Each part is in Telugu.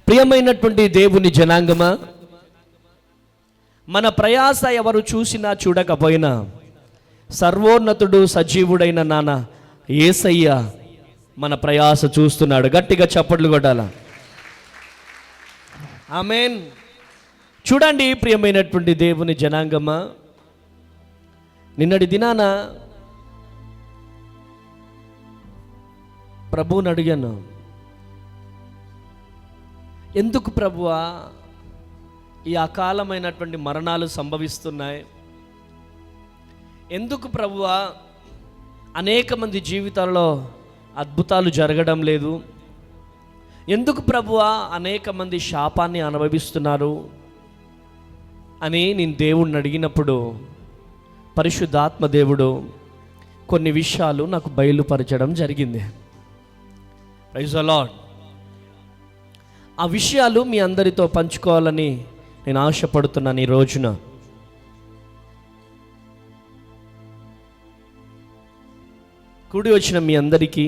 ప్రియమైనటువంటి దేవుని జనాంగమా, మన ప్రయాస ఎవరు చూసినా చూడకపోయినా సర్వోన్నతుడు సజీవుడైన నాన్న యేసయ్య మన ప్రయాస చూస్తున్నాడు. గట్టిగా చప్పట్లు కొట్టాల. ఆమేన్. చూడండి ప్రియమైనటువంటి దేవుని జనాంగమా, నిన్నటి దినాన ప్రభువుని అడిగాను, ఎందుకు ప్రభువా ఈ అకాలమైనటువంటి మరణాలు సంభవిస్తున్నాయి? ఎందుకు ప్రభువా అనేక మంది జీవితాల్లో అద్భుతాలు జరగడం లేదు? ఎందుకు ప్రభువా అనేక మంది శాపాన్ని అనుభవిస్తున్నారు అని నేను దేవుణ్ణి అడిగినప్పుడు పరిశుద్ధాత్మ దేవుడు కొన్ని విషయాలు నాకు బయలుపరచడం జరిగింది. Praise the Lord. ఆ విషయాలు మీ అందరితో పంచుకోవాలని నేను ఆశపడుతున్నాను. ఈ రోజున కూడి వచ్చిన మీ అందరికీ,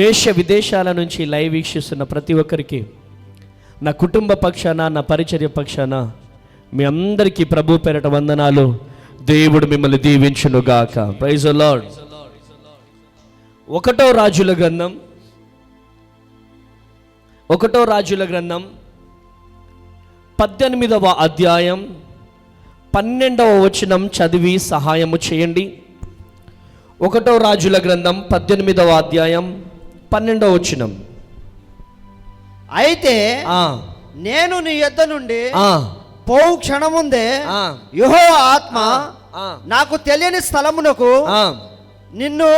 దేశ విదేశాల నుంచి లైవ్ వీక్షిస్తున్న ప్రతి ఒక్కరికి నా కుటుంబ పక్షాన, నా పరిచర్య పక్షాన మీ అందరికీ ప్రభు పేరట వందనాలు. దేవుడు మిమ్మల్ని దీవించునుగాక. Praise the Lord. 1వ రాజుల గ్రంథం 18వ అధ్యాయం 12వ వచనం చదివి సహాయము చేయండి. 1వ రాజుల గ్రంథం 18వ అధ్యాయం 12వ వచనం. అయితే నేను నీ యొద్ద నుండి పోవు క్షణముందే యెహోవా ఆత్మ నాకు తెలియని స్థలమునకు నిన్ను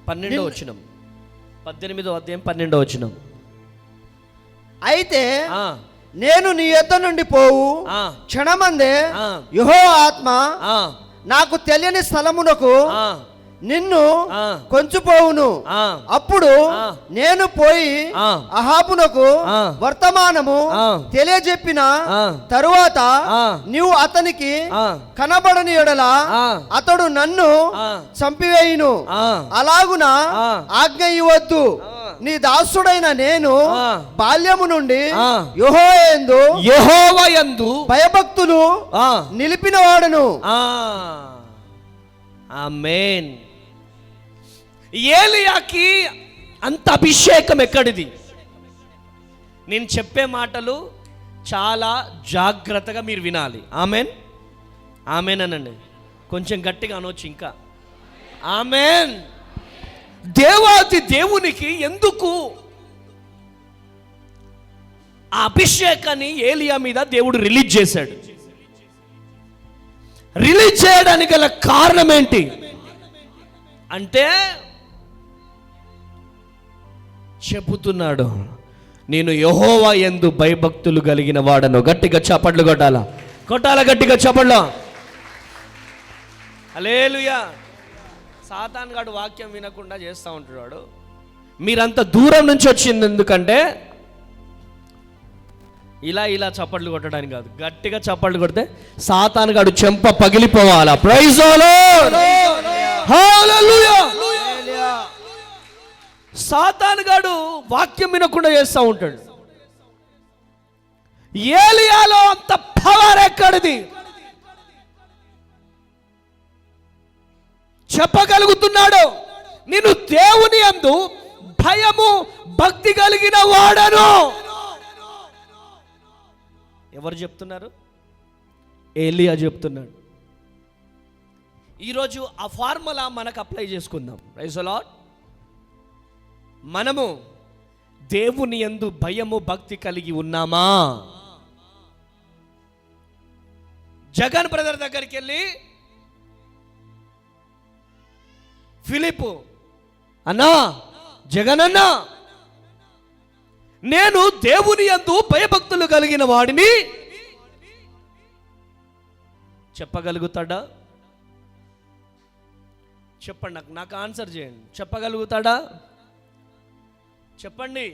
12వ వచనం, 18వ అధ్యాయం 12వ వచనం. అయితే నేను నీ యొద్ద నుండి పోవు క్షణమందే యెహోవా ఆత్మ నాకు తెలియని స్థలమునకు నిన్ను కొంచుపోవును. అప్పుడు నేను పోయి అహాబునకు వర్తమానము తెలియజెప్పిన తరువాత నీవు అతనికి కనబడని యెడల అతడు నన్ను చంపివేయును. అలాగున ఆజ్ఞ ఇవ్వద్దు. నీ దాసుడైన నేను బాల్యము నుండి యెహోవా యందు భయభక్తులు నిలిపిన వాడను. ఆమేన్. ఏలియాకి అంత అభిషేకం ఎక్కడిది? నేను చెప్పే మాటలు చాలా జాగ్రత్తగా మీరు వినాలి. ఆమేన్. ఆమేన్ అనండి. కొంచెం గట్టిగా అనొచ్చు ఇంకా. ఆమేన్. దేవాది దేవునికి ఎందుకు ఆ అభిషేకాన్ని ఏలియా మీద దేవుడు రిలీజ్ చేశాడు? రిలీజ్ చేయడానికి గల కారణం ఏంటి అంటే, చెబుతున్నాడు, నేను యెహోవా యందు భయభక్తులు కలిగిన వాడను. గట్టిగా చప్పట్లు కొట్టాలా, గట్టిగా చప్పట్లు. హల్లెలూయా. సాతాన్ గాడు వాక్యం వినకుండా చేస్తూ ఉంటాడు వాడు. మీరంత దూరం నుంచి వచ్చింది ఎందుకంటే ఇలా చప్పట్లు కొట్టడానికి కాదు, గట్టిగా చప్పట్లు కొడితే సాతాన్ గాడు చెంప పగిలిపోవాలా. Praise the Lord. Hallelujah. Satan గాడు వాక్యం వినకుండా చేస్తూ ఉంటాడు. ఏలియాలో అంత పవర్ ఎక్కడిది? చెప్పగలుగుతున్నాడు, నేను దేవుని యందు భయము భక్తి కలిగిన వాడను. ఎవరు చెప్తున్నారు? ఏలియా చెప్తున్నాడు. ఈరోజు ఆ ఫార్ములా మనకు అప్లై చేసుకుందాం. Praise the Lord. మనము దేవుని యందు భయము భక్తి కలిగి ఉన్నామా? జగన్ బ్రదర్ దగ్గరికి వెళ్ళి, ఫిలిప్ అన్నా, జగన్ అన్నా, నేను దేవుని యందు భయభక్తులు కలిగిన వాడిని చెప్పగలుగుతాడా? చెప్పండి, నాకు ఆన్సర్ చేయండి. చెప్పగలుగుతాడా? చెప్పండి.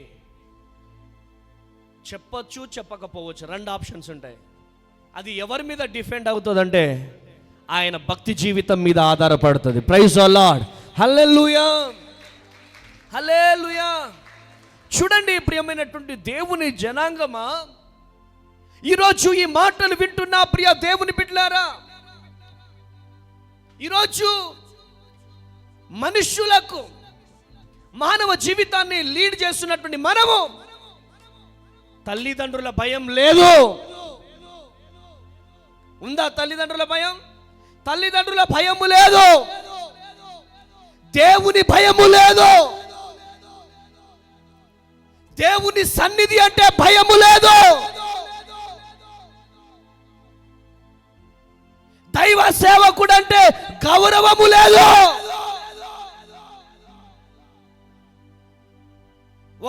చెప్పొచ్చు, చెప్పకపోవచ్చు, 2 ఆప్షన్స్ ఉంటాయి. అది ఎవరి మీద డిపెండ్ అవుతుందంటే ఆయన భక్తి జీవితం మీద ఆధారపడుతుంది. Praise the Lord. Hallelujah, hallelujah. చూడండి ప్రియమైనటువంటి దేవుని జనాంగమా, ఈరోజు ఈ మాటలు వింటున్న ప్రియ దేవుని బిడ్డలారా, ఈరోజు మనుష్యులకు మానవ జీవితాన్ని లీడ్ చేస్తున్నటువంటి మనము తల్లిదండ్రుల భయం లేదు. ఉందా తల్లిదండ్రుల భయం? తల్లిదండ్రుల భయము లేదు, దేవుని భయము లేదు. దేవుని సన్నిధి అంటే భయము లేదు. దైవ సేవకుడు అంటే గౌరవము లేదు.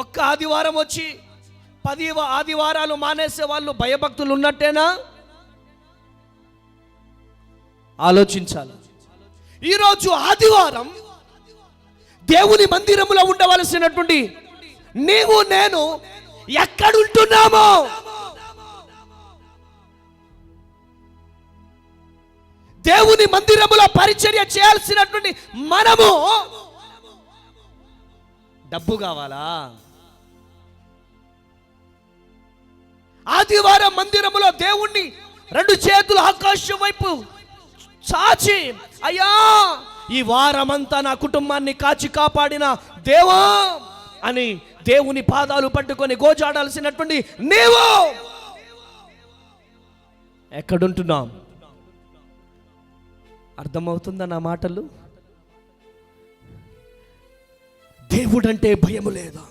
ఒక్క ఆదివారం వచ్చి 10 ఆదివారాలు మానేసే వాళ్ళు భయభక్తులు ఉన్నట్టేనా? ఆలోచించాలి. ఈరోజు ఆదివారం దేవుని మందిరంలో ఉండవలసినటువంటి నీవు నేను ఎక్కడుంటున్నామో, దేవుని మందిరములో పరిచర్య చేయాల్సినటువంటి మనము డబ్బు కావాలా? ఆదివారం మందిరములో దేవుణ్ణి 2 చేతులు ఆకాశం వైపు చాచి, అయ్యా ఈ వారమంతా నా కుటుంబాన్ని కాచి కాపాడిన దేవా అని దేవుని పాదాలు పట్టుకొని గోజాడాల్సినటువంటి నీవు ఎక్కడుంటున్నాం? అర్థమవుతుందా నా మాటలు? దేవుడంటే భయము లేదు,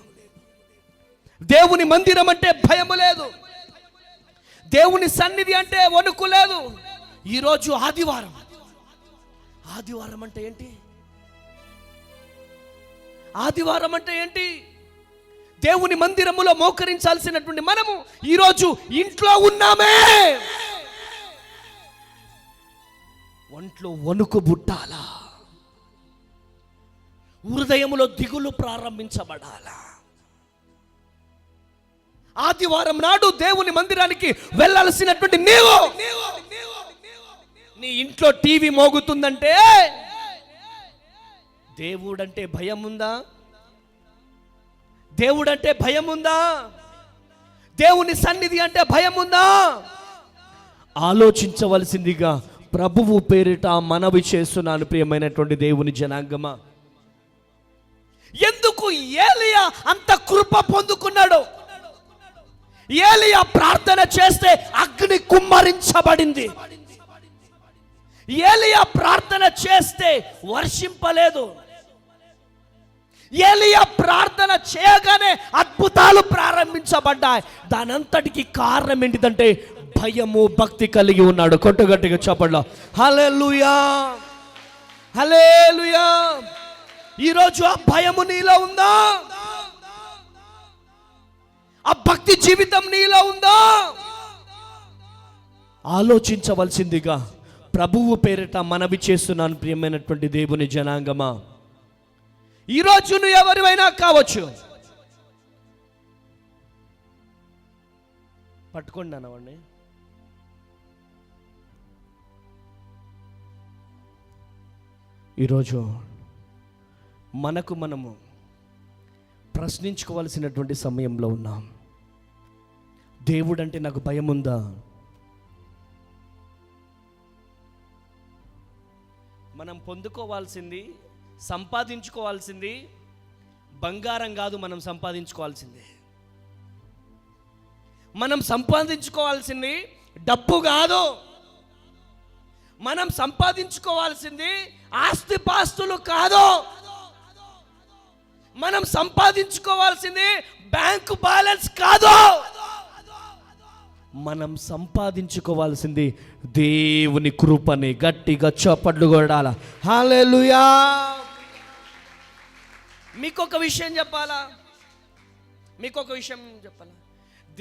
దేవుని మందిరం అంటే భయము లేదు, దేవుని సన్నిధి అంటే వణుకు లేదు. ఈరోజు ఆదివారం, ఆదివారం అంటే ఏంటి? ఆదివారం అంటే ఏంటి? దేవుని మందిరములో మోకరించాల్సినటువంటి మనము ఈరోజు ఇంట్లో ఉన్నామే. ఒంట్లో వణుకు బుట్టాలా, హృదయములో దిగులు ప్రారంభించబడాలా. ఆదివారం నాడు దేవుని మందిరానికి వెళ్ళాల్సినటువంటి నీవు నీ ఇంట్లో టీవీ మోగుతుందంటే దేవుడంటే భయం ఉందా? దేవుడంటే భయం ఉందా? దేవుని సన్నిధి అంటే భయం ఉందా? ఆలోచించవలసిందిగా ప్రభువు పేరిట మనవి చేస్తున్నాను ప్రియమైనటువంటి దేవుని జనాంగమా. ఎందుకు ఏలియా అంత కృప పొందుకున్నాడు? ఏలియా ప్రార్థన చేస్తే అగ్ని కుమ్మరించబడింది. ఏలియా ప్రార్థన చేస్తే వర్షింపలేదు. ఏలియా ప్రార్థన చేయగానే అద్భుతాలు ప్రారంభించబడ్డాయి. దానంతటికి కారణం ఏంటిదంటే భయము భక్తి కలిగి ఉన్నాడు. కొట్టుగట్టిగా చెప్పండి హల్లెలూయా, హల్లెలూయా. ఈరోజు ఆ భయము నీలో ఉందా? ఆ భక్తి జీవితం నీలో ఉందా? ఆలోచించవలసిందిగా ప్రభువు పేరిట మనవి చేస్తున్నాను ప్రియమైనటువంటి దేవుని జనాంగమా. ఈరోజు నువ్వు ఎవరివైనా కావచ్చు, పట్టుకోండి అన్నవాడిని. ఈరోజు మనకు మనము ప్రశ్నించుకోవాల్సినటువంటి సమయంలో ఉన్నాం. దేవుడంటే నాకు భయం ఉందా? మనం పొందుకోవాల్సింది, సంపాదించుకోవాల్సింది బంగారం కాదు. మనం సంపాదించుకోవాల్సింది, మనం సంపాదించుకోవాల్సింది డబ్బు కాదు. మనం సంపాదించుకోవాల్సింది ఆస్తిపాస్తులు కాదు. మనం సంపాదించుకోవాల్సింది బ్యాంకు బ్యాలెన్స్ కాదు. మనం సంపాదించుకోవాల్సింది దేవుని కృపని. గట్టిగా చప్పట్లు కొడాల హల్లెలూయా. మీకు ఒక విషయం చెప్పాలా?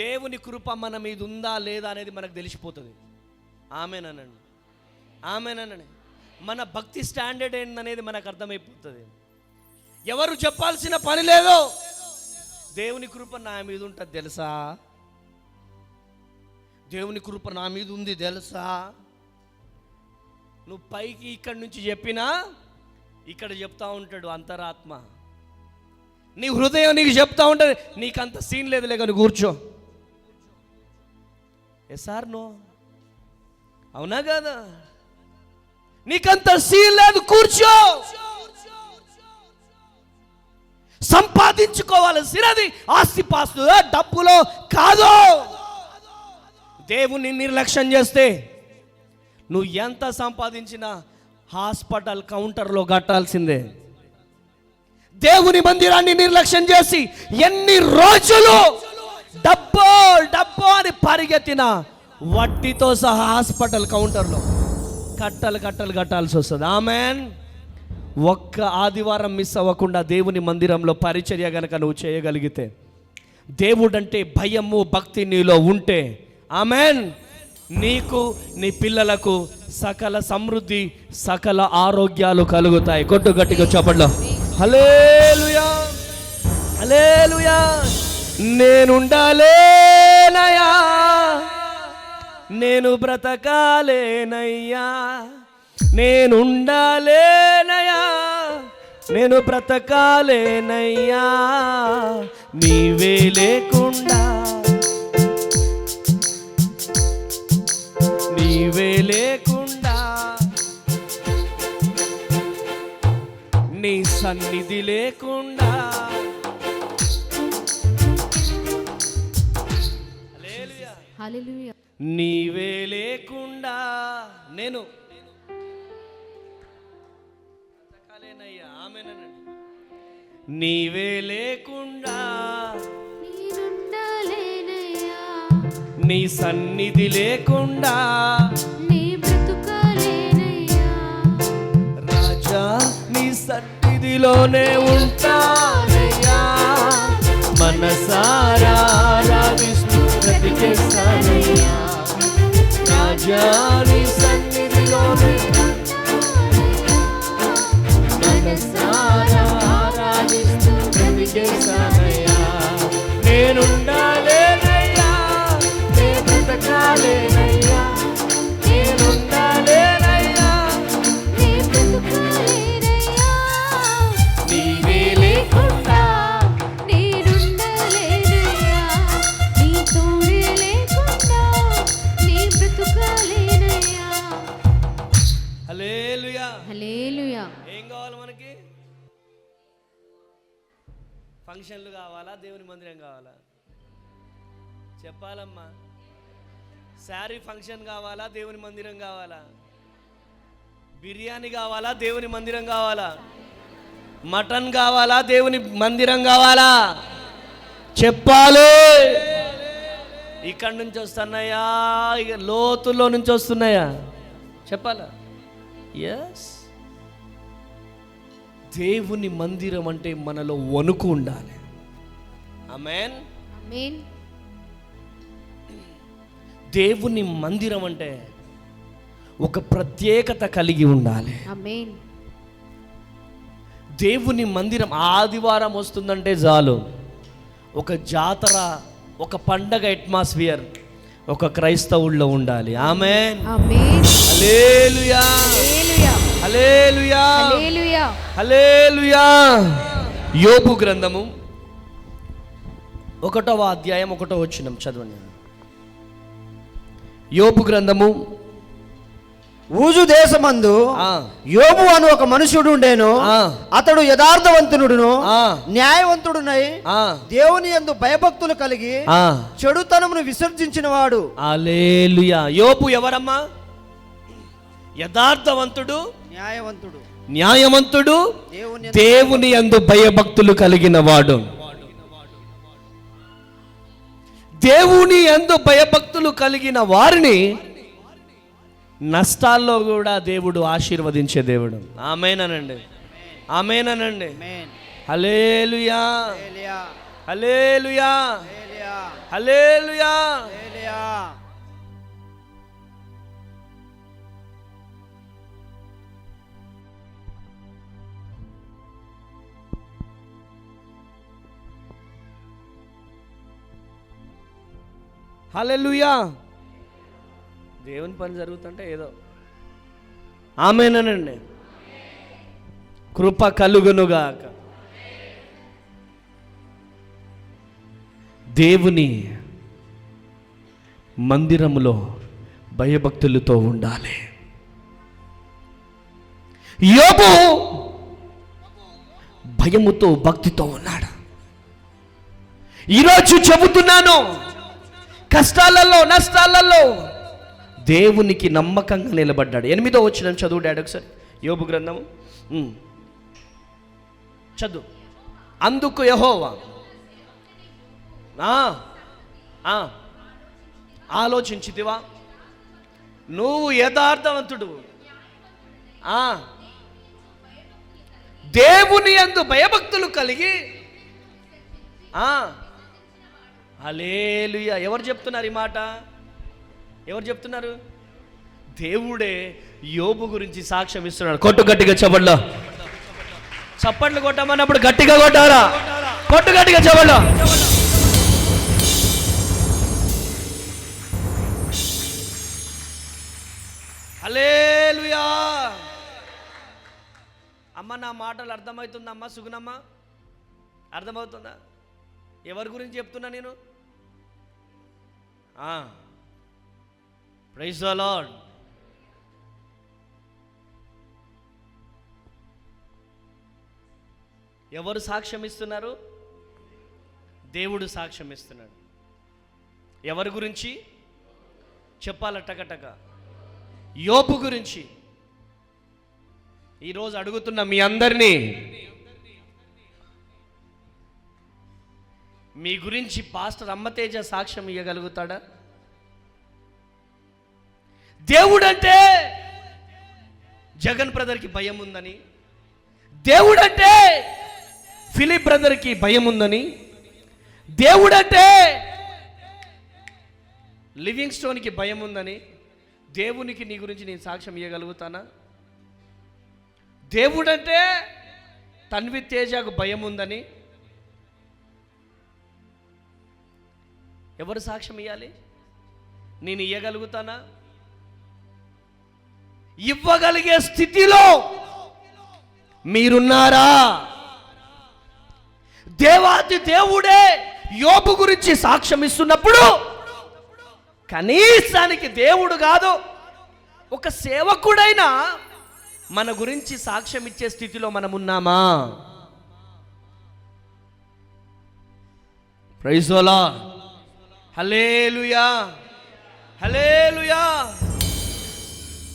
దేవుని కృప మన మీద ఉందా లేదా అనేది మనకు తెలిసిపోతుంది. ఆమేనండి, ఆమేనండి. మన భక్తి స్టాండర్డ్ ఏంటనేది మనకు అర్థమైపోతుంది. ఎవరు చెప్పాల్సిన పని లేదు. దేవుని కృప నా మీద ఉంటుంది తెలుసా? దేవుని కృప నా మీద ఉంది తెలుసా? నువ్వు పైకి ఇక్కడి నుంచి చెప్పినా ఇక్కడ చెప్తా ఉంటాడు అంతరాత్మ, నీ హృదయం నీకు చెప్తా ఉంటుంది నీకంత సీన్ లేదులే కానీ కూర్చో. ఎసార్ నో, అవునా కదా? నీకంత సీన్ లేదు, కూర్చో. సంపాదించుకోవాల్సినది ఆస్తిపాస్తులో డబ్బులో కాదు. దేవుని నిర్లక్ష్యం చేస్తే నువ్వు ఎంత సంపాదించినా హాస్పిటల్ కౌంటర్లో కట్టాల్సిందే. దేవుని మందిరాన్ని నిర్లక్ష్యం చేసి ఎన్ని రోజులు డబ్బో డబ్బో అని పరిగెత్తిన వడ్డీతో సహా హాస్పిటల్ కౌంటర్లో కట్టలు కట్టాల్సి వస్తుంది. ఆమెన్. ఒక్క ఆదివారం మిస్ అవ్వకుండా దేవుని మందిరంలో పరిచర్య గనక నువ్వు చేయగలిగితే, దేవుడంటే భయము భక్తి నీలో ఉంటే, ఆమెన్, నీకు నీ పిల్లలకు సకల సమృద్ధి సకల ఆరోగ్యాలు కలుగుతాయి. కొట్టు గట్టిగా చప్పట్లో హల్లెలూయా హల్లెలూయా. నేనుండాలేనయ్యా, నేను బ్రతకాలేనయ్యా, నేనుండాలేనయ్యా, నేను బ్రతకాలేనయ్యా, నీవే లేకుండా నీవే లేకుండా, నీ సన్నిధి లేకుండా. హల్లెలూయా. నీవే లేకుండా నేను బ్రతకాలేనయ్యా. ఆమేనండి. నీవే లేకుండా నేనుండాలేనయ్యా, నీ సన్నిధి లేకుండా నీ బ్రతుకాలేనయ్యా, రాజా నీ సన్నిధిలోనే ఉంటానయ్యా, మనసారా ఆరాధిస్తూ బ్రతికేస్తానయ్యా, రాజా నీ సన్నిధిలోనే మనసారా ఆరాధిస్తూ బ్రతికేస్తానయ్యా. నేనుండాలేనయ్యా, నేను బ్రతకాలేనయ్యా, నేనుండాలేనయ్యా, నీ బ్రతుకాలేనయ్యా, నీవే లేకుండా నేనుండాలేనయ్యా, నీ తోడే లేకుండా నీ బ్రతుకాలేనయ్యా. హల్లెలూయా. హల్లెలూయా. ఏం కావాలి మనకి? ఫంక్షన్లు కావాలా, దేవుని మందిరం కావాలా? చెప్పాలమ్మా. శారీ ఫంక్షన్ కావాలా, దేవుని మందిరం కావాలా? బిర్యానీ కావాలా, దేవుని మందిరం కావాలా? మటన్ కావాలా, దేవుని మందిరం కావాలా? చెప్పాలి. ఇక్కడి నుంచి వస్తున్నాయా, ఇక లోతుల్లో నుంచి వస్తున్నాయా? చెప్పాలా? ఎస్. దేవుని మందిరం అంటే మనలో వణుకు ఉండాలి. ఆమేన్. ఆమేన్. దేవుని మందిరం అంటే ఒక ప్రత్యేకత కలిగి ఉండాలి. ఆమేన్. దేవుని మందిరం ఆదివారం వస్తుందంటే చాలు, ఒక జాతర, ఒక పండగ అట్మాస్ఫియర్ ఒక క్రైస్తవుల్లో ఉండాలి. ఆమేన్. ఆమేన్. హల్లెలూయా హల్లెలూయా. హల్లెలూయా హల్లెలూయా. హల్లెలూయా. యోబు గ్రంథము 1వ అధ్యాయం 1వ వచనం చదవండి. యోబు గ్రంథము. ఊజు దేశమందు యోబు అను ఒక మనుషుడు ఉండేను. అతడు యథార్థవంతుడును న్యాయవంతుడునై దేవుని యందు భయభక్తులు కలిగి చెడుతనమును విసర్జించిన వాడు. హల్లెలూయా. యోబు ఎవరమ్మా? యథార్థవంతుడు, న్యాయవంతుడు, దేవుని యందు భయభక్తులు కలిగిన వాడు. దేవుని యందు భయభక్తులు కలిగిన వారిని నష్టాల్లో కూడా దేవుడు ఆశీర్వదించే దేవుడు. ఆమేనండి. ఆమేనండి. హల్లెలూయా హల్లెలూయా హల్లెలూయా. హల్లెలూయా. దేవుని పని జరుగుతుంటే ఏదో ఆమేనండి. కృప కలుగునుగాక. దేవుని మందిరములో భయభక్తులతో ఉండాలి. యోబు భయముతో భక్తితో ఉన్నాడు. ఈరోజు చెబుతున్నాను, కష్టాలలో నష్టాలలో దేవునికి నమ్మకంగా నిలబడ్డాడు. 8వ వచనం చదువు డాడీ ఒకసారి, యోబు గ్రంథము చదువు. అందుకు యెహోవా ఆలోచించితివా, నువ్వు యథార్థవంతుడు, దేవుని యందు భయభక్తులు కలిగి. హల్లెలూయా. ఎవరు చెప్తున్నారు ఈ మాట? ఎవరు చెప్తున్నారు? దేవుడే యోబు గురించి సాక్ష్యం ఇస్తున్నాడు. కొట్టు గట్టిగా చప్పట్లు. చప్పట్లు కొట్టమన్నప్పుడు గట్టిగా కొట్టారా? కొట్టు గట్టిగా చప్పట్లు. హల్లెలూయా. అమ్మ, నా మాటలు అర్థమవుతుందమ్మా? సుగుణమ్మ, అర్థమవుతుందా? ఎవరి గురించి చెప్తున్నా నేను? Praise the Lord. ఎవరు సాక్ష్యం ఇస్తున్నారు? దేవుడు సాక్ష్యం ఇస్తున్నాడు. ఎవరి గురించి చెప్పాల? టకటక యోబు గురించి. ఈరోజు అడుగుతున్న మీ అందరినీ, మీ గురించి పాస్టర్ అమ్మతేజ సాక్ష్యం ఇవ్వగలుగుతాడా? దేవుడంటే జగన్ బ్రదర్కి భయం ఉందని, దేవుడంటే ఫిలిప్ బ్రదర్కి భయం ఉందని, దేవుడంటే లివింగ్ స్టోన్కి భయం ఉందని, దేవునికి నీ గురించి నేను సాక్ష్యం ఇవ్వగలుగుతానా? దేవుడంటే తన్వి తేజకు భయం ఉందని ఎవరు సాక్ష్యం ఇవ్వాలి? నేను ఇవ్వగలుగుతానా? ఇవ్వగలిగే స్థితిలో మీరున్నారా? దేవాది దేవుడే యోబు గురించి సాక్ష్యం ఇస్తున్నప్పుడు కనీసానికి దేవుడు కాదు, ఒక సేవకుడైనా మన గురించి సాక్ష్యం ఇచ్చే స్థితిలో మనం ఉన్నామా? Praise the Lord. Hallelujah, hallelujah.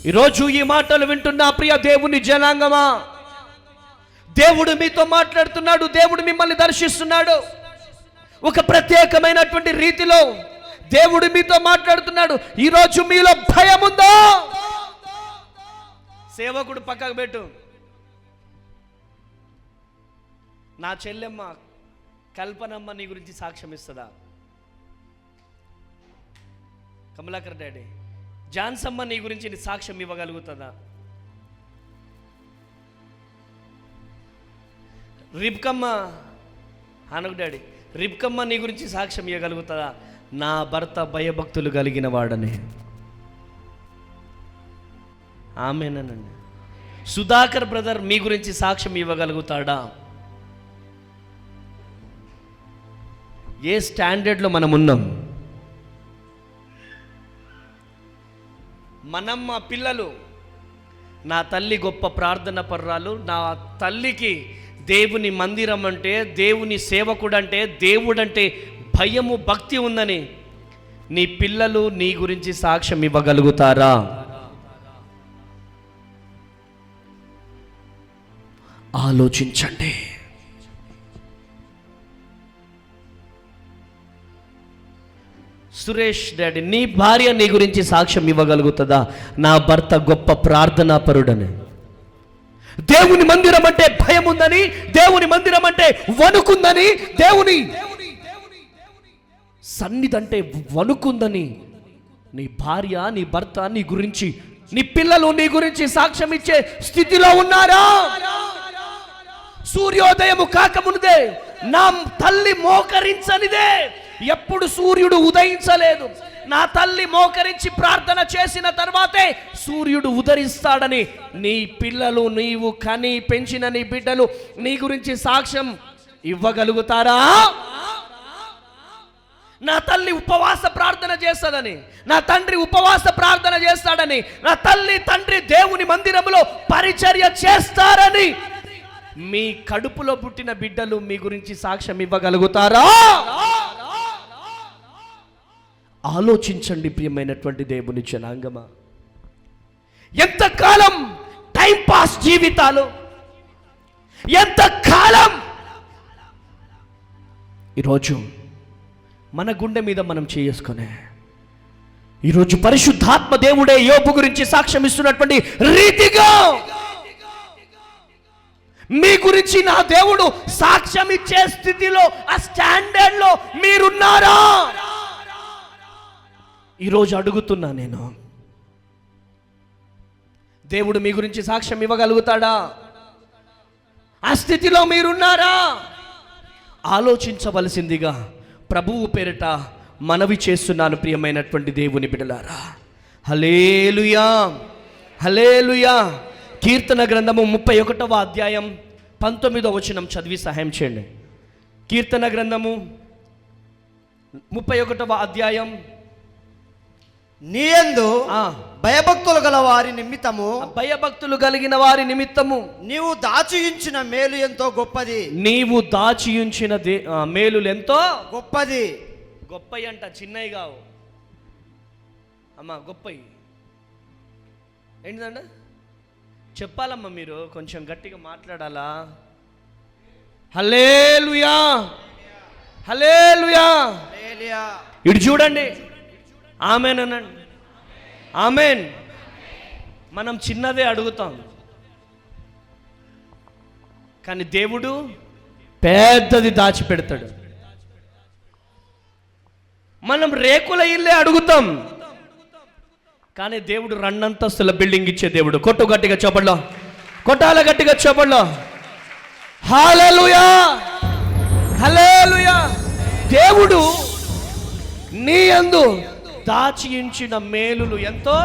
ఈరోజు ఈ మాటలు వింటున్న ప్రియ దేవుని జనాంగమా, దేవుడు మీతో మాట్లాడుతున్నాడు. దేవుడు మిమ్మల్ని దర్శిస్తున్నాడు. ఒక ప్రత్యేకమైనటువంటి రీతిలో దేవుడు మీతో మాట్లాడుతున్నాడు. ఈరోజు మీలో భయం ఉందా? సేవకుడు పక్కకు పెట్టు. నా చెల్లెమ్మ కల్పనమ్మ నీ గురించి సాక్ష్యం ఇస్తుందా? కమలాకర్ డాడీ, జాన్సమ్మ నీ గురించి సాక్ష్యం ఇవ్వగలుగుతుందా? రిబ్కమ్మ, అనకు డాడీ, రిబ్కమ్మ నీ గురించి సాక్ష్యం ఇవ్వగలుగుతుందా? నా భర్త భయభక్తులు కలిగిన వాడని. ఆమేనండి. సుధాకర్ బ్రదర్ మీ గురించి సాక్ష్యం ఇవ్వగలుగుతాడా? ఏ స్టాండర్డ్లో మనం ఉన్నాం? మనం, మా పిల్లలు, నా తల్లి గొప్ప ప్రార్థన పర్రాలు, నా తల్లికి దేవుని మందిరం అంటే, దేవుని సేవకుడు అంటే, దేవుడంటే భయము భక్తి ఉందని నీ పిల్లలు నీ గురించి సాక్ష్యం ఇవ్వగలుగుతారా? ఆలోచించండి. సురేష్ డాడీ, నీ భార్య నీ గురించి సాక్ష్యం ఇవ్వగలుగుతుందా? నా భర్త గొప్ప ప్రార్థనాపరుడని, దేవుని మందిరం అంటే భయం ఉందని, దేవుని మందిరం అంటే వణుకుందని, దేవుని సన్నిధి అంటే వణుకుందని నీ భార్య, నీ భర్త నీ గురించి, నీ పిల్లలు నీ గురించి సాక్ష్యం ఇచ్చే స్థితిలో ఉన్నారా? సూర్యోదయము కాకముందే నా తల్లి మోకరించనిదే, ఎప్పుడు సూర్యుడు ఉదయించలేదు, నా తల్లి మోకరించి ప్రార్థన చేసిన తర్వాతే సూర్యుడు ఉదయిస్తాడని నీ పిల్లలు, నీవు కని పెంచిన నీ బిడ్డలు నీ గురించి సాక్ష్యం ఇవ్వగలుగుతారా? నా తల్లి ఉపవాస ప్రార్థన చేస్తాడని, నా తండ్రి ఉపవాస ప్రార్థన చేస్తాడని, నా తల్లి తండ్రి దేవుని మందిరములో పరిచర్య చేస్తారని మీ కడుపులో పుట్టిన బిడ్డలు మీ గురించి సాక్ష్యం ఇవ్వగలుగుతారా? ఆలోచించండి ప్రియమైనటువంటి దేవుని జనాంగమా. ఎంతకాలం టైం పాస్ జీవితాలు, ఎంతకాలం ఈరోజు మన గుండె మీద మనం చేసుకునే ఈరోజు పరిశుద్ధాత్మ దేవుడే యోబు గురించి సాక్ష్యం ఇస్తున్నటువంటి రీతిగా మీ గురించి నా దేవుడు సాక్ష్యం ఇచ్చే స్థితిలో, ఆ స్టాండర్డ్ లో మీరున్నారా? ఈరోజు అడుగుతున్నా నేను, దేవుడు మీ గురించి సాక్ష్యం ఇవ్వగలుగుతాడా? ఆ స్థితిలో మీరున్నారా? ఆలోచించవలసిందిగా ప్రభువు పేరిట మనవి చేస్తున్నాను ప్రియమైనటువంటి దేవుని బిడ్డలారా. హల్లెలూయా, హల్లెలూయా. కీర్తన గ్రంథము 31వ అధ్యాయం 19వ వచనం చదివి సహాయం చేయండి. కీర్తన గ్రంథము 31వ అధ్యాయం. నీయందు భయభక్తులు గల వారి నిమిత్తము, భయభక్తులు కలిగిన వారి నిమిత్తము నీవు దాచియుంచిన మేలు ఎంతో గొప్పది. నీవు దాచియుంచిన మేలులు ఎంతో గొప్పది. గొప్పయి అంట, చిన్నవి కావు అమ్మా, గొప్పయి. ఏంటిదంట చెప్పాలమ్మా, మీరు కొంచెం గట్టిగా మాట్లాడాలా. హల్లెలూయా, హల్లెలూయా. ఇటు చూడండి, ఆమెన్ అనండి, ఆమెన్. మనం చిన్నదే అడుగుతాం, కానీ దేవుడు పెద్దది దాచిపెడతాడు. మనం రేకుల ఇల్లే అడుగుతాం, కానీ దేవుడు రెండంతస్తుల బిల్డింగ్ ఇచ్చే దేవుడు. కొట్టు గట్టిగా చెప్పట్లో, కొట్టాల గట్టిగా చెప్పట్లో. హల్లెలూయా, హల్లెలూయా. దేవుడు నీ యందు దాచియించిన మేలులు ఎంతో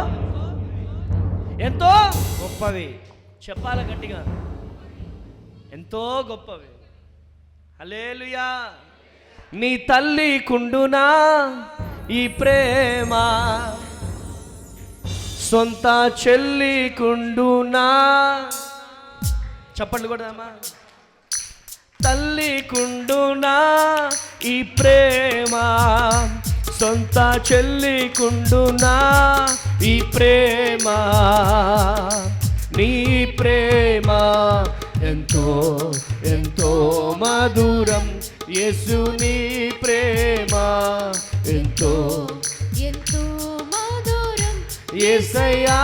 ఎంతో గొప్పవి. చెప్పాల గట్టిగా, ఎంతో గొప్పవి. హల్లెలూయా. నీ తల్లి కుండునా ఈ ప్రేమ, సొంత చెల్లి కుండునా. చప్పట్లు కొడదామా. తల్లి కుండునా ఈ ప్రేమ, సొంత చెల్లి కుండునా ఈ ప్రేమ. నీ ప్రేమ ఎంతో ఎంతో మధురం, యేసు నీ ప్రేమ ఎంతో ఎంతో మధురం, యేసయ్యా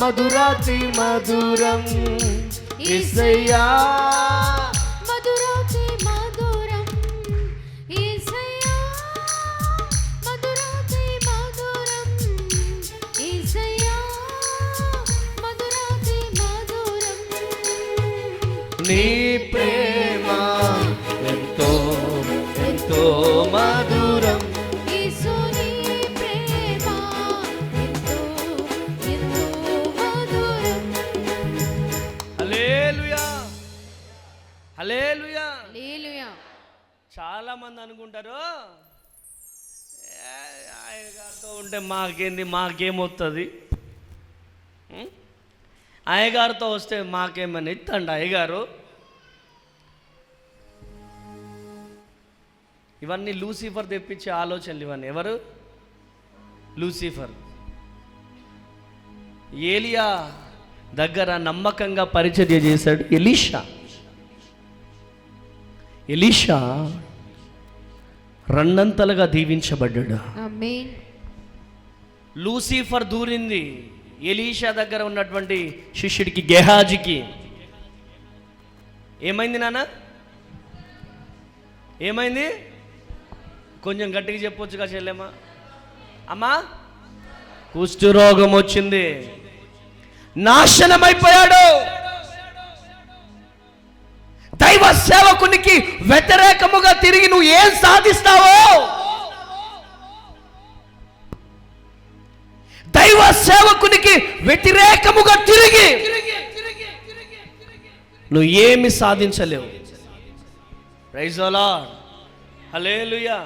మధురాతి మధురం, యేసయ్యా మధురాతి మధురం, యేసయ్యా మధురాతి మధురం, యేసయ్యా మధురాతి మధురం. నీ ప్రేమ ఎంతో ఎంతో మధురం, యేసు నీ ప్రేమ ఎంతో ఎంతో మధురం. హల్లెలూయా, హల్లెలూయా. హల్లెలూయా. చాలా మంది అనుకుంటారు అయ్యగారితో ఉంటే మాకేమవుతుంది, అయ్యగారితో వస్తే మాకేమని ఇస్తండి అయ్యగారు. ఇవన్నీ లూసిఫర్ తెప్పించే ఆలోచనలు ఇవన్నీ. ఎవరు? లూసిఫర్. ఏలియా దగ్గర నమ్మకంగా పరిచర్య చేశాడు ఎలీషా. ఎలీషా రెండంతలుగా దీవించబడ్డాడు. ఆమేన్. లూసిఫర్ దూరింది ఎలీషా దగ్గర ఉన్నటువంటి శిష్యుడికి గెహాజీకి. ఏమైంది నాన్న? ఏమైంది? కొంచెం గట్టిగా చెప్పొచ్చుగా చెల్లెమ్మా. అమ్మా, కుష్ఠరోగం వచ్చింది, నాశనమైపోయాడు. దైవ సేవకునికి వ్యతిరేకముగా తిరిగి నువ్వు ఏం సాధిస్తావో దైవ సేవకునికి వ్యతిరేకముగా తిరిగి నువ్వు ఏమి సాధించలేవు. Praise the Lord. Hallelujah.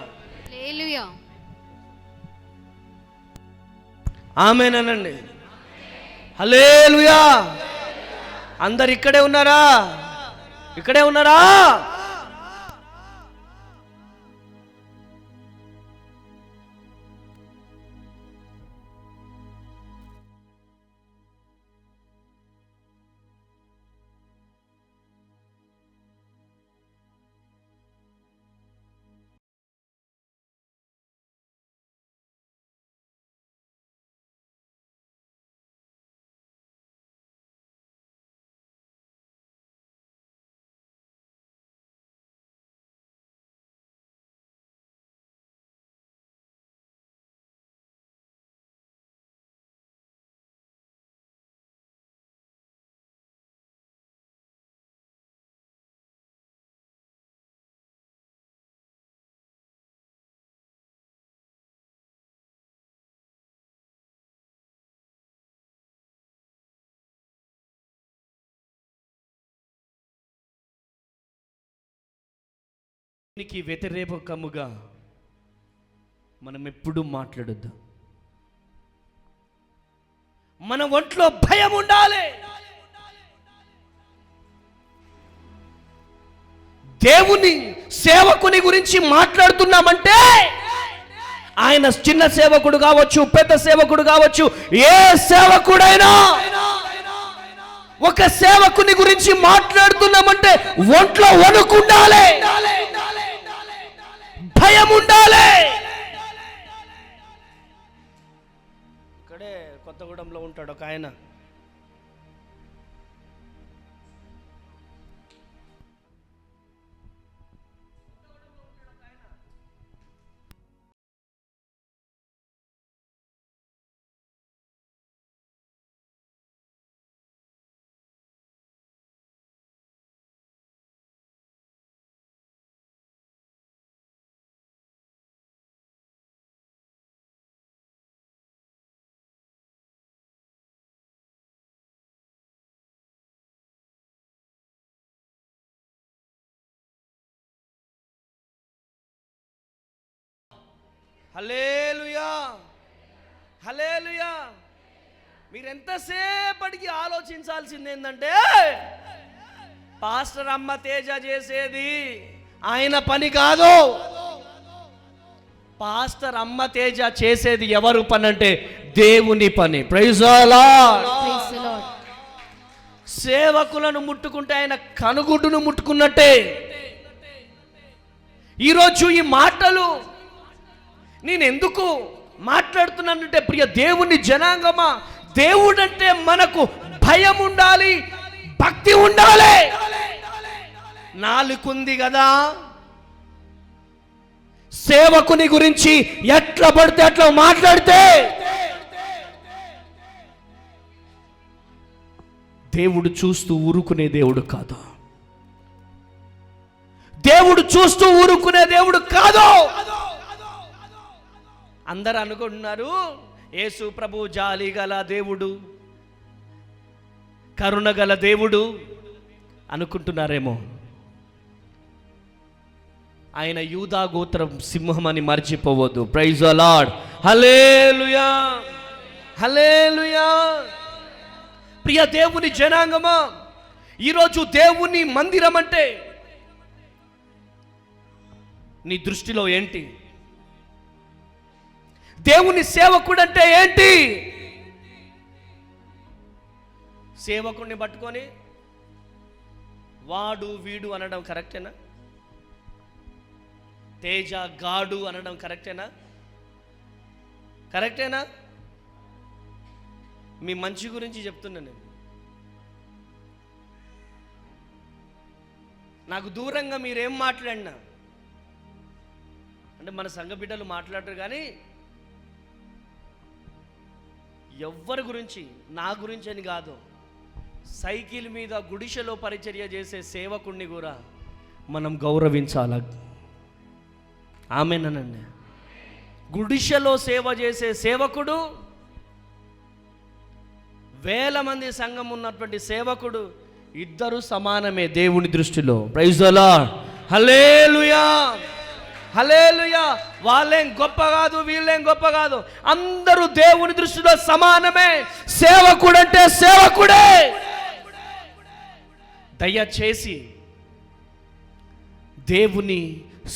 Hallelujah. ఆమేనండి. హల్లెలూయా. అందరు ఇక్కడే ఉన్నారా? ఇక్కడే ఉన్నారా? నీకు వ్యతిరేకముగా మనం ఎప్పుడు మాట్లాడొద్దు. మన ఒంట్లో భయం ఉండాలి. దేవుని సేవకుని గురించి మాట్లాడుతున్నామంటే ఆయన చిన్న సేవకుడు కావచ్చు, పెద్ద సేవకుడు కావచ్చు, ఏ సేవకుడైనా ఒక సేవకుని గురించి మాట్లాడుతున్నామంటే ఒంట్లో వణుకుండాలి, భయం ఉండాలి. ఇక్కడే కొత్తగూడెంలో ఉంటాడు ఒక ఆయన. హల్లెలూయా. హల్లెలూయా. మీరు ఎంతసేపటికి ఆలోచించాల్సింది ఏంటంటే పాస్టర్ అమ్మ తేజ చేసేది ఆయన పని కాదు. పాస్టర్ అమ్మ తేజ చేసేది ఎవరు పని అంటే దేవుని పని. Praise the Lord. Praise the Lord. సేవకులను ముట్టుకుంటే ఆయన కనుగుడ్డును ముట్టుకున్నట్టే. ఈరోజు ఈ మాటలు నేను ఎందుకు మాట్లాడుతున్నానంటే, ప్రియ దేవుని జనాంగమా, దేవుడంటే మనకు భయం ఉండాలి, భక్తి ఉండాలి. నాలుగుంది కదా, సేవకుని గురించి ఎట్లా పడితే అట్లా మాట్లాడితే దేవుడు చూస్తూ ఊరుకునే దేవుడు కాదు. దేవుడు చూస్తూ ఊరుకునే దేవుడు కాదు. అందరూ అనుకుంటున్నారు యేసు ప్రభు జాలి గల దేవుడు, కరుణ గల దేవుడు అనుకుంటున్నారేమో. ఆయన యూదా గోత్రం సింహం అని మర్చిపోవద్దు. Praise the Lord. Hallelujah. Hallelujah. ప్రియ దేవుని జనాంగమా, ఈరోజు దేవుని మందిరం అంటే నీ దృష్టిలో ఏంటి? దేవుని సేవకుడు అంటే ఏంటి? సేవకుడిని పట్టుకొని వాడు వీడు అనడం కరెక్టేనా? తేజ గాడు అనడం కరెక్టేనా? కరెక్టేనా? మీ మంచి గురించి చెప్తున్నా నేను. నాకు దూరంగా మీరేం మాట్లాడినా అంటే మన సంఘ బిడ్డలు మాట్లాడరు, కానీ ఎవ్వరి గురించి, నా గురించి అని కాదు, సైకిల్ మీద గుడిసెలో పరిచర్య చేసే సేవకుడిని కూడా మనం గౌరవించాలి. ఆమేనండి. గుడిసెలో సేవ చేసే సేవకుడు వేల మంది సంఘం ఉన్నటువంటి సేవకుడు, ఇద్దరు సమానమే దేవుని దృష్టిలో. Praise the Lord. Hallelujah, hallelujah. వాళ్ళేం గొప్ప కాదు, వీళ్ళేం గొప్ప కాదు, అందరూ దేవుని దృష్టిలో సమానమే. సేవకుడు అంటే సేవకుడే. దయచేసి దేవుని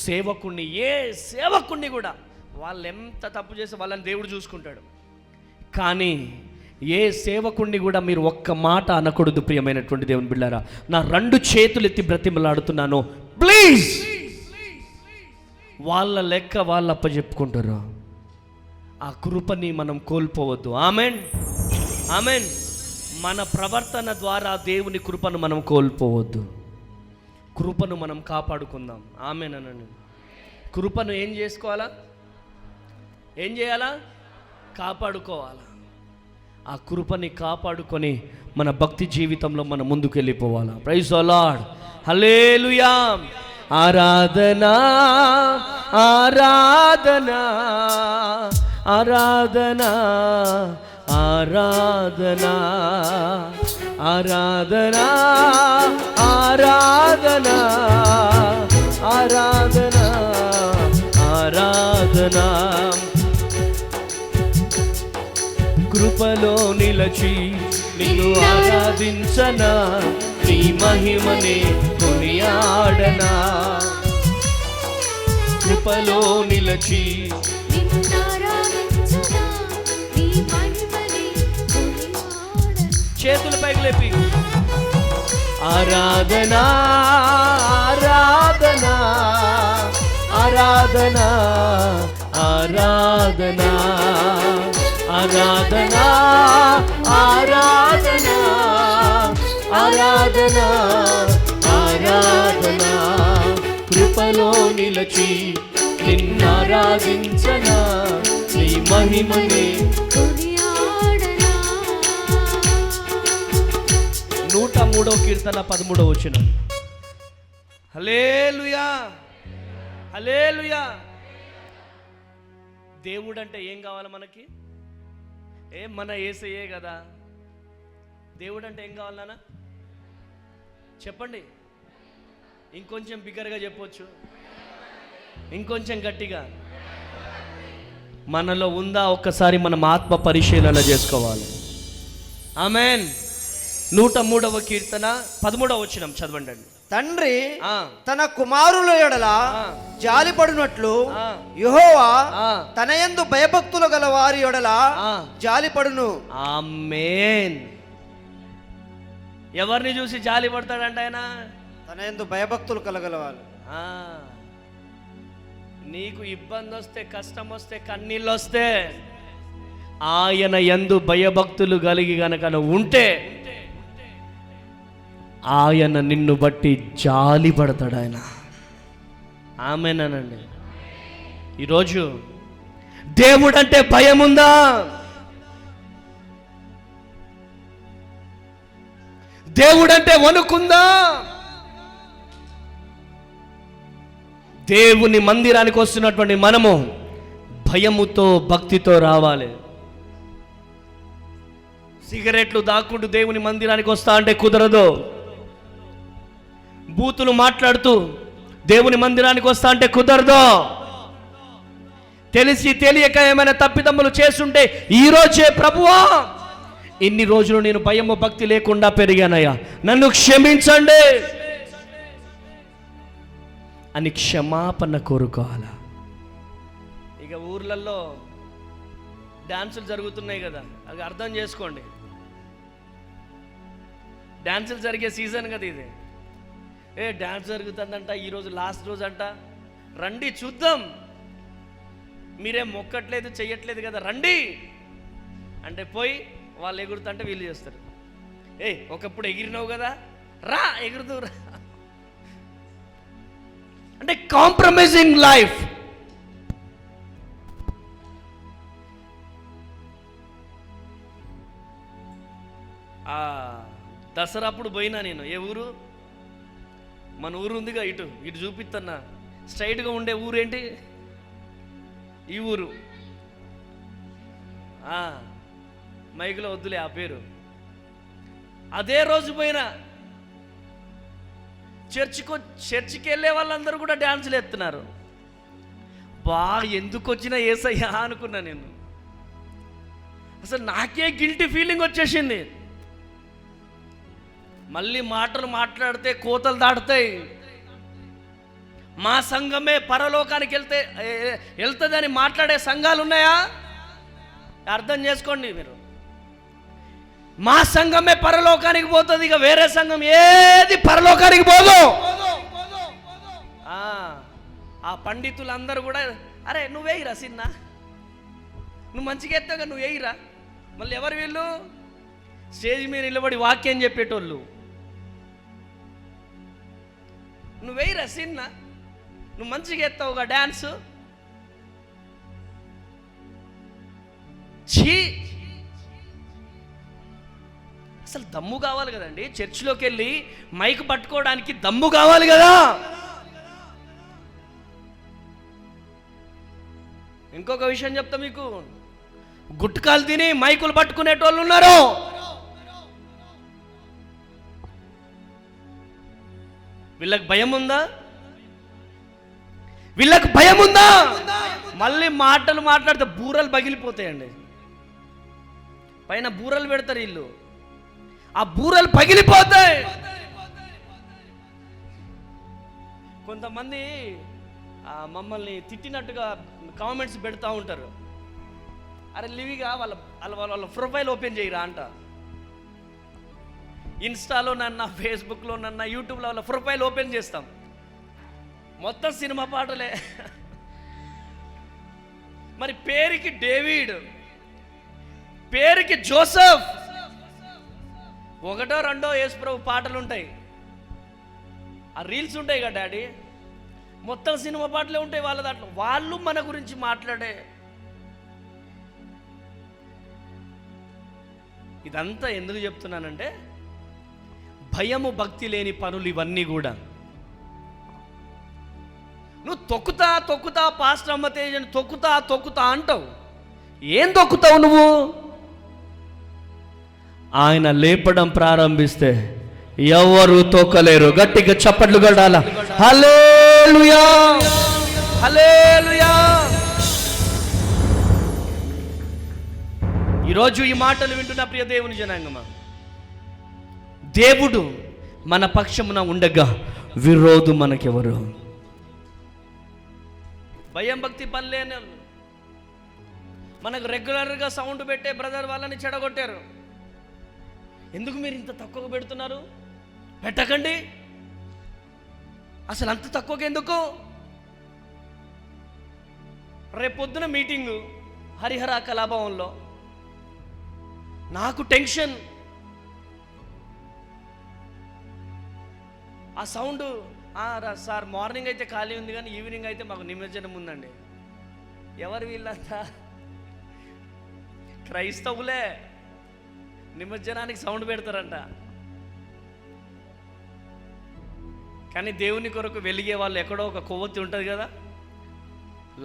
సేవకుణ్ణి, ఏ సేవకుణ్ణి కూడా వాళ్ళు ఎంత తప్పు చేస్తే వాళ్ళని దేవుడు చూసుకుంటాడు. కానీ ఏ సేవకుణ్ణి కూడా మీరు ఒక్క మాట అనకూడదు. ప్రియమైనటువంటి దేవుని బిడ్డారా, నా 2 చేతులు ఎత్తి బ్రతిమలాడుతున్నాను, ప్లీజ్. వాళ్ళ లెక్క వాళ్ళు అప్పచెప్పుకుంటారు. ఆ కృపని మనం కోల్పోవద్దు. Amen, amen. మన ప్రవర్తన ద్వారా దేవుని కృపను మనం కోల్పోవద్దు. కృపను మనం కాపాడుకుందాం. ఆమెన్ అనండి. కృపను ఏం చేసుకోవాలా? ఏం చేయాలా? కాపాడుకోవాలా. ఆ కృపని కాపాడుకొని మన భక్తి జీవితంలో మనం ముందుకు వెళ్ళిపోవాలా. Praise the Lord. హల్లెలూయా. ఆరాధనా, ఆరాధనా, ఆరాధనా, ఆరాధనా, ఆరాధనా, ఆరాధనా, ఆరాధనా, ఆరాధనా. కృపలో నిలచి నిన్ను ఆరాధించనా, నీ మహిమనే కొనియాడనా. కృపలో నిలచి చేతుల పైకి లేపి ఆరాధనా, ఆరాధనా, ఆరాధనా, ఆరాధనా, ఆరాధనా, ఆరాధనా, ఆరాధనా, ఆరాధనా. కృపలో నిలచి నిన్నారాధించనా, నీ మహిమనే. 103వ కీర్తన 13వ వచనం. హల్లెలూయా, హల్లెలూయా. దేవుడు అంటే ఏం కావాలి మనకి? మన యేసయ్యే కదా. దేవుడు అంటే ఏం కావాలి నాన్న? చెప్పండి. ఇంకొంచెం బిగ్గరగా చెప్పొచ్చు, ఇంకొంచెం గట్టిగా. మనలో ఉందా? ఒక్కసారి మనం ఆత్మ పరిశీలన చేసుకోవాలి. ఆమెన్. 103వ కీర్తన 13వ వచనం చదవండి. తండ్రి తన కుమారుల ఎడల జాలిపడునట్లు యెహోవా తన యందు భయభక్తులు గల వారి ఎడల జాలిపడును. ఆమేన్. ఎవరిని చూసి జాలి పడతాడంట ఆయన? తన యందు భయభక్తులు కలగలవారు. నీకు ఇబ్బంది వస్తే, కష్టం వస్తే, కన్నీళ్ళు వస్తే, ఆయన యందు భయభక్తులు కలిగి గనక ఉంటే ఆయన నిన్ను బట్టి జాలి పడతాడు ఆయన. ఆమేనండి. ఈరోజు దేవుడు అంటే భయం ఉందా? దేవుడంటే వణుకుందా? దేవుని మందిరానికి వస్తున్నటువంటి మనము భయముతో, భక్తితో రావాలి. సిగరెట్లు దాక్కుంటూ దేవుని మందిరానికి వస్తా అంటే కుదరదు. బూతులు మాట్లాడుతూ దేవుని మందిరానికి వస్తా అంటే కుదరదు. తెలిసి తెలియక ఏమైనా తప్పిదమ్ములు చేస్తుంటే ఈరోజే ప్రభువా, ఇన్ని రోజులు నేను భయము భక్తి లేకుండా పెరిగానయ్యా, నన్ను క్షమించండి అని క్షమాపణ కోరుకోవాలా. ఇక ఊర్లలో డాన్సులు జరుగుతున్నాయి కదా, అది అర్థం చేసుకోండి. డాన్సులు జరిగే సీజన్ కదా ఇది. డాన్స్ జరుగుతుందంట, ఈరోజు లాస్ట్ రోజు అంట, రండి చూద్దాం. మీరేం మొక్కట్లేదు, చెయ్యట్లేదు కదా, రండి అంటే పోయి వాళ్ళు ఎగురుతుంటే వీళ్ళు చేస్తారు. ఒకప్పుడు ఎగిరినావు కదా, రా ఎగురుతూ రా అంటే కాంప్రమైజింగ్ లైఫ్. దసరా అప్పుడు పోయినా నేను. ఏ ఊరు? మన ఊరు ఉందిగా, ఇటు ఇటు చూపిస్తున్నా. స్ట్రైట్గా ఉండే ఊరేంటి? ఈ ఊరు. మైకులో వద్దులే ఆ పేరు. అదే రోజు పోయినా చర్చికి వెళ్ళే వాళ్ళందరూ కూడా డ్యాన్సులు ఎత్తున్నారు. ఎందుకు వచ్చినా యేసయ్యా అనుకున్నా నేను. అసలు నాకే గిల్టీ ఫీలింగ్ వచ్చేసింది. మళ్ళీ మాటలు మాట్లాడితే కోతలు దాటుతాయి. మా సంఘమే పరలోకానికి వెళ్తుందని మాట్లాడే సంఘాలు ఉన్నాయా? అర్థం చేసుకోండి మీరు. మా సంఘమే పరలోకానికి పోతుంది, ఇక వేరే సంఘం ఏది పరలోకానికి పోదు. ఆ పండితులందరూ కూడా అరే నువ్వు వేయిరా సిన్న, నువ్వు మంచిగా ఎత్తాగా నువ్వు వేయిరా. మళ్ళీ ఎవరు వీళ్ళు? స్టేజ్ మీద నిలబడి వాక్యం చెప్పేటోళ్ళు. నువ్వు వేయిరా సిన్న, నువ్వు మంచిగా ఎత్తావుగా డ్యాన్స్. ఛీ, అసలు దమ్ము కావాలి కదండి. చర్చిలోకి వెళ్ళి మైక్ పట్టుకోవడానికి దమ్ము కావాలి కదా. ఇంకొక విషయం చెప్తా మీకు. గుట్కాలు తిని మైకులు పట్టుకునేటోళ్ళు ఉన్నారు. వీళ్ళకి భయం ఉందా? వీళ్ళకి భయం ఉందా? మళ్ళీ మాటలు మాట్లాడితే బూరలు పగిలిపోతాయండి. పైన బూరలు పెడతారు వీళ్ళు, ఆ బూరలు పగిలిపోతాయి. కొంతమంది మమ్మల్ని తిట్టినట్టుగా కామెంట్స్ పెడతా ఉంటారు. అరే లివిగా వాళ్ళ ప్రొఫైల్ ఓపెన్ చేయరా అంట. ఇన్స్టాలో నన్న, ఫేస్బుక్లో నన్న, యూట్యూబ్లో వాళ్ళ ప్రొఫైల్ ఓపెన్ చేస్తాం, మొత్తం సినిమా పాటలే. మరి పేరుకి డేవిడ్, పేరుకి జోసెఫ్, ఒకటో రెండో యేసుప్రభు పాటలు ఉంటాయి, ఆ రీల్స్ ఉంటాయి కదా డాడీ, మొత్తం సినిమా పాటలే ఉంటాయి వాళ్ళ దాంట్లో. వాళ్ళు మన గురించి మాట్లాడే ఇదంతా ఎందుకు చెప్తున్నానంటే, భయము భక్తి లేని పనులు ఇవన్నీ కూడా. నువ్వు తొక్కుతా పాస్టర్ అమ్మ తేజని తొక్కుతా అంటావు. ఏం తొక్కుతావు నువ్వు? ఆయన లేపడం ప్రారంభిస్తే ఎవరు తొక్కలేరు. గట్టిగా చప్పట్లు కొట్టాల. హల్లెలూయా, హల్లెలూయా. ఈరోజు ఈ మాటలు వింటున్న ప్రియ దేవుని జనాంగమా, దేవుడు మన పక్షమున ఉండగా విరోధు మనకెవరు? భయం భక్తి పనిలేని మనకు రెగ్యులర్గా సౌండ్ పెట్టే బ్రదర్ వాళ్ళని చెడగొట్టారు. ఎందుకు మీరు ఇంత తక్కువ పెడుతున్నారు? పెట్టకండి. అసలు అంత తక్కువగా ఎందుకు? రేపొద్దున మీటింగు హరిహర కళాభవన్లో, నాకు టెన్షన్. ఆ సౌండ్ సార్ మార్నింగ్ అయితే ఖాళీ ఉంది కానీ ఈవినింగ్ అయితే మాకు నిమజ్జనం ఉందండి. ఎవరు వీళ్ళంతా? క్రైస్తవులే నిమజ్జనానికి సౌండ్ పెడతారంట. కానీ దేవుని కొరకు వెలిగే వాళ్ళు ఎక్కడో ఒక కొవ్వొత్తి ఉంటుంది కదా.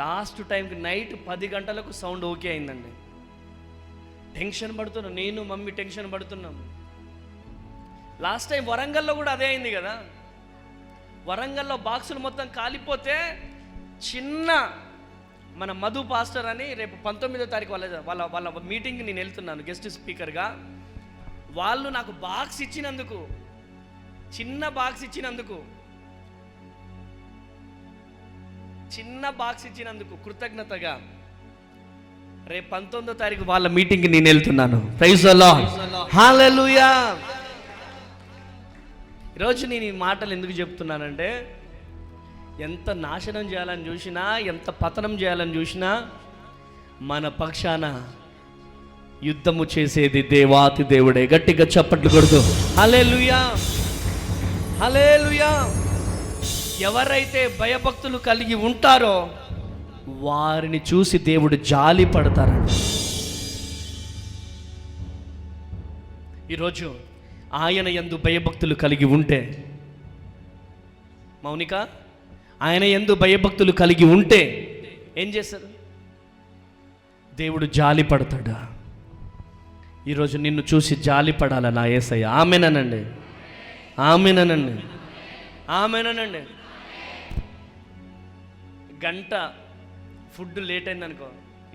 లాస్ట్ టైంకి నైట్ 10 గంటలకు సౌండ్ ఓకే అయిందండి. టెన్షన్ పడుతున్నాం, నేను మమ్మీ టెన్షన్ పడుతున్నాం. లాస్ట్ టైం వరంగల్లో కూడా అదే అయింది కదా. వరంగల్లో బాక్సులు మొత్తం కాలిపోతే చిన్న మన మధు పాస్టర్ అని రేపు 19వ తారీఖు వాళ్ళ వాళ్ళ మీటింగ్కి నేను వెళ్తున్నాను గెస్ట్ స్పీకర్గా. వాళ్ళు నాకు బాక్స్ ఇచ్చినందుకు, చిన్న బాక్స్ ఇచ్చినందుకు కృతజ్ఞతగా రేపు 19వ తారీఖు వాళ్ళ మీటింగ్కి నేను వెళ్తున్నాను. ప్రైజ్ ది లార్డ్, హల్లెలూయా. ఈరోజు నేను ఈ మాటలు ఎందుకు చెప్తున్నానంటే, ఎంత నాశనం చేయాలని చూసినా, ఎంత పతనం చేయాలని చూసినా, మన పక్షాన యుద్ధము చేసేది దేవాతి దేవుడే. గట్టిగా చప్పట్లు కొడుతూ హల్లెలూయా, హల్లెలూయా. ఎవరైతే భయభక్తులు కలిగి ఉంటారో వారిని చూసి దేవుడు జాలి పడతారండి. ఈరోజు ఆయన యందు భయభక్తులు కలిగి ఉంటే, మౌనిక, ఆయన యందు భయభక్తులు కలిగి ఉంటే ఏం చేస్తారు? దేవుడు జాలి పడతాడు. ఈరోజు నిన్ను చూసి జాలి పడాల నా యేసయ్య. ఆమెనండి, ఆమెనండి, ఆమెనండి. గంట ఫుడ్ లేట్ అయిందనుకో,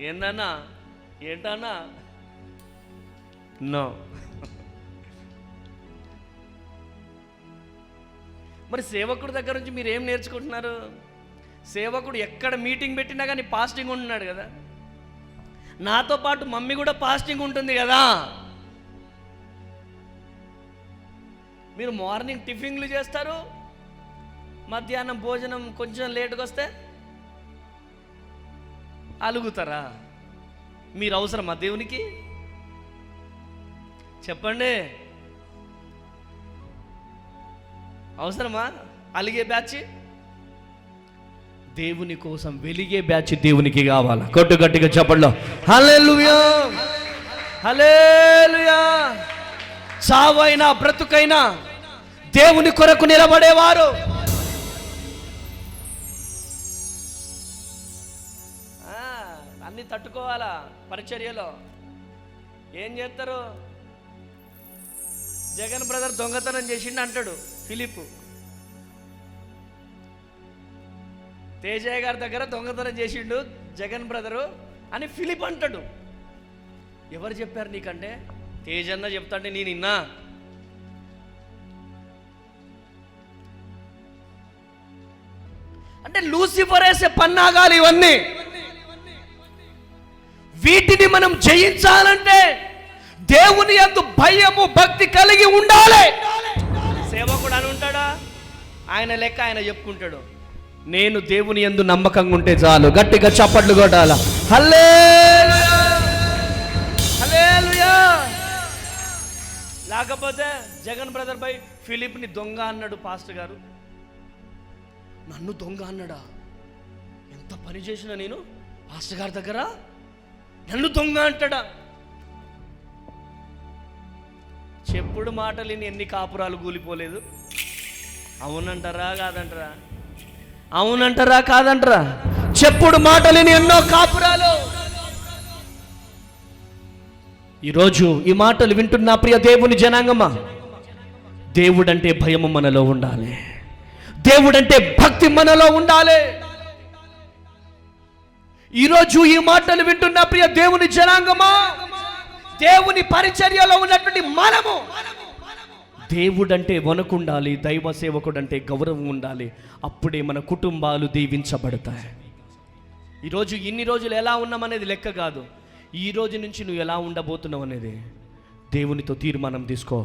ఏందన్నా ఏంటన్నా నో. మరి సేవకుడి దగ్గర నుంచి మీరు ఏం నేర్చుకుంటున్నారు? సేవకుడు ఎక్కడ మీటింగ్ పెట్టినా కానీ ఫాస్టింగ్ ఉంటున్నాడు కదా. నాతో పాటు మమ్మీ కూడా ఫాస్టింగ్ ఉంటుంది కదా. మీరు మార్నింగ్ టిఫిన్లు చేస్తారు, మధ్యాహ్నం భోజనం కొంచెం లేటుగా వస్తే అలుగుతారా? మీరు అవసరమా దేవునికి? చెప్పండి, అవసరమా అలిగే బ్యాచ్? దేవుని కోసం వెలిగే బ్యాచ్ దేవునికి కావాలా? కొట్టు గట్టిగా చెప్పండి, హల్లెలూయా, హల్లెలూయా. చావైనా బ్రతుకైనా దేవుని కొరకు నిలబడేవారు. అన్ని తట్టుకోవాలా పరిచర్యలో. ఏం చేస్తారు? జగన్ బ్రదర్ దొంగతనం చేసిండు అంటాడు ఫిలిప్. తేజయ్య గారి దగ్గర దొంగతనం చేసిండు జగన్ బ్రదరు అని ఫిలిప్ అంటాడు. ఎవరు చెప్పారు నీకంటే? తేజన్న చెప్తాంటే నేను విన్నా. అంటే లూసిఫర్ వేసే పన్నాగాలు ఇవన్నీ. వీటిని మనం జయించాలంటే దేవుని యందు భయము భక్తి కలిగి ఉండాలి. సేవకుడు అని ఉంటాడా? ఆయన లెక్క ఆయన చెప్పుకుంటాడు, నేను దేవుని యందు నమ్మకంగా ఉంటే చాలు. గట్టిగా చప్పట్లు కొట్టాల, హల్లెలూయా, హల్లెలూయా. లేకపోతే జగన్ బ్రదర్ బై ఫిలిప్ని దొంగ అన్నాడు పాస్టర్ గారు. నన్ను దొంగ అన్నాడా? ఎంత పని చేసినా నేను పాస్టర్ గారి దగ్గర నన్ను దొంగ అంటాడా? చెప్పుడు మాటలు ఎన్ని కాపురాలు కూలిపోలేదు. అవునంటారా కాదంటారా? అవునంటారా కాదంటారా? చెప్పుడు మాటలని ఎన్నో కాపురాలు. ఈరోజు ఈ మాటలు వింటున్న ప్రియ దేవుని జనాంగమా, దేవుడంటే భయము మనలో ఉండాలి. దేవుడంటే భక్తి మనలో ఉండాలి. ఈరోజు ఈ మాటలు వింటున్న ప్రియ దేవుని జనాంగమా, దేవుని పరిచర్యలో ఉన్నటువంటి మనము దేవుడంటే వణకుండాలి, దైవ సేవకుడంటే గౌరవం ఉండాలి. అప్పుడే మన కుటుంబాలు దీవించబడతాయి. ఈరోజు ఇన్ని రోజులు ఎలా ఉన్నామనేది లెక్క కాదు. ఈ రోజు నుంచి నువ్వు ఎలా ఉండబోతున్నావు అనేది దేవునితో తీర్మానం తీసుకో.